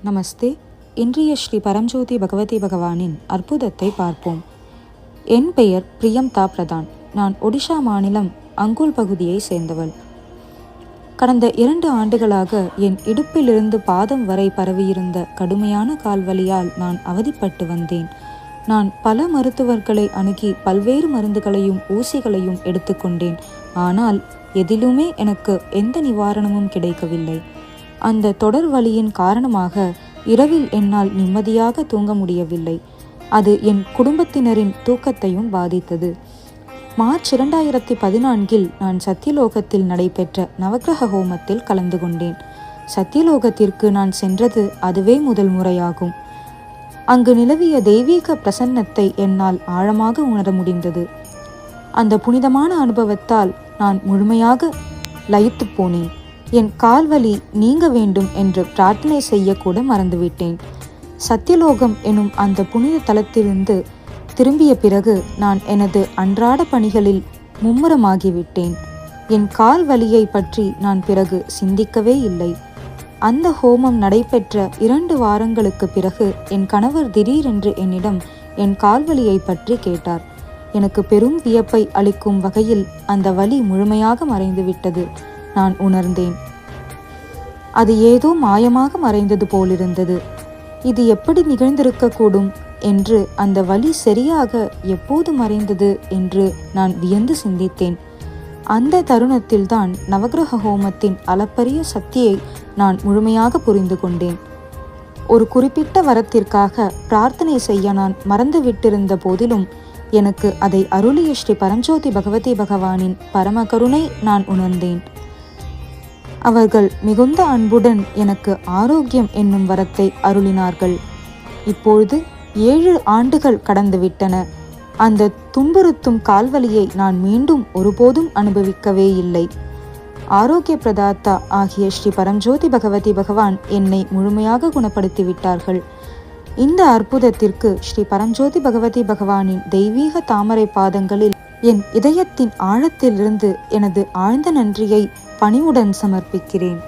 நமஸ்தே. இன்றைய ஸ்ரீ பரம்ஜோதி பகவதி பகவானின் அற்புதத்தை பார்ப்போம். என் பெயர் பிரியம்தா பிரதான். நான் ஒடிஷா மாநிலம் அங்குல் பகுதியை சேர்ந்தவள். கடந்த 2 ஆண்டுகளாக என் இடுப்பிலிருந்து பாதம் வரை பரவியிருந்த கடுமையான கால்வலியால் நான் அவதிப்பட்டு வந்தேன். நான் பல மருத்துவர்களை அணுகி பல்வேறு மருந்துகளையும் ஊசிகளையும் எடுத்துக்கொண்டேன். ஆனால் எதிலுமே எனக்கு எந்த நிவாரணமும் கிடைக்கவில்லை. அந்த தொடர் வலியின் காரணமாக இரவில் என்னால் நிம்மதியாக தூங்க முடியவில்லை. அது என் குடும்பத்தினரின் தூக்கத்தையும் பாதித்தது. மார்ச் 2014 நான் சத்தியலோகத்தில் நடைபெற்ற நவக்கிரக ஹோமத்தில் கலந்து கொண்டேன். சத்தியலோகத்திற்கு நான் சென்றது அதுவே முதல் முறையாகும். அங்கு நிலவிய தெய்வீக பிரசன்னத்தை என்னால் ஆழமாக உணர முடிந்தது. அந்த புனிதமான அனுபவத்தால் நான் முழுமையாக லயித்து போனேன். என் கால்வலி நீங்க வேண்டும் என்று பிரார்த்தனை செய்யக்கூட மறந்துவிட்டேன். சத்தியலோகம் எனும் அந்த புனித தலத்திலிருந்து திரும்பிய பிறகு நான் எனது அன்றாட பணிகளில் மும்முரமாகிவிட்டேன். என் கால் வலியை பற்றி நான் பிறகு சிந்திக்கவே இல்லை. அந்த ஹோமம் நடைபெற்ற 2 வாரங்களுக்கு பிறகு என் கணவர் திடீரென்று என்னிடம் என் கால்வலியை பற்றி கேட்டார். எனக்கு பெரும் வியப்பை அளிக்கும் வகையில் அந்த வலி முழுமையாக மறைந்துவிட்டது. நான் உணர்ந்தேன். அது ஏதோ மாயமாக மறைந்தது போலிருந்தது. இது எப்படி நிகழ்ந்திருக்கக்கூடும் என்று, அந்த வலி சரியாக எப்போது மறைந்தது என்று நான் வியந்து சிந்தித்தேன். அந்த தருணத்தில்தான் நவக்கிரக ஹோமத்தின் அளப்பரிய சக்தியை நான் முழுமையாக புரிந்து கொண்டேன். ஒரு குறிப்பிட்ட வரத்திற்காக பிரார்த்தனை செய்ய நான் மறந்துவிட்டிருந்த போதிலும் எனக்கு அதை அருளிய ஸ்ரீ பரம்ஜோதி பகவதி பகவானின் பரம கருணை நான் உணர்ந்தேன். அவர்கள் மிகுந்த அன்புடன் எனக்கு ஆரோக்கியம் என்னும் வரத்தை அருளினார்கள். இப்பொழுது 7 ஆண்டுகள் கடந்துவிட்டன. அந்த துன்புறுத்தும் கால்வலியை நான் மீண்டும் ஒருபோதும் அனுபவிக்கவே இல்லை. ஆரோக்கிய பிரதாத்தா ஆகிய ஸ்ரீ பரம்ஜோதி பகவதி பகவான் என்னை முழுமையாக குணப்படுத்தி விட்டார்கள். இந்த அற்புதத்திற்கு ஸ்ரீ பரம்ஜோதி பகவதி பகவானின் தெய்வீக தாமரை பாதங்களில் என் இதயத்தின் ஆழத்திலிருந்து எனது ஆழ்ந்த நன்றியை பணிவுடன் சமர்ப்பிக்கிறேன்.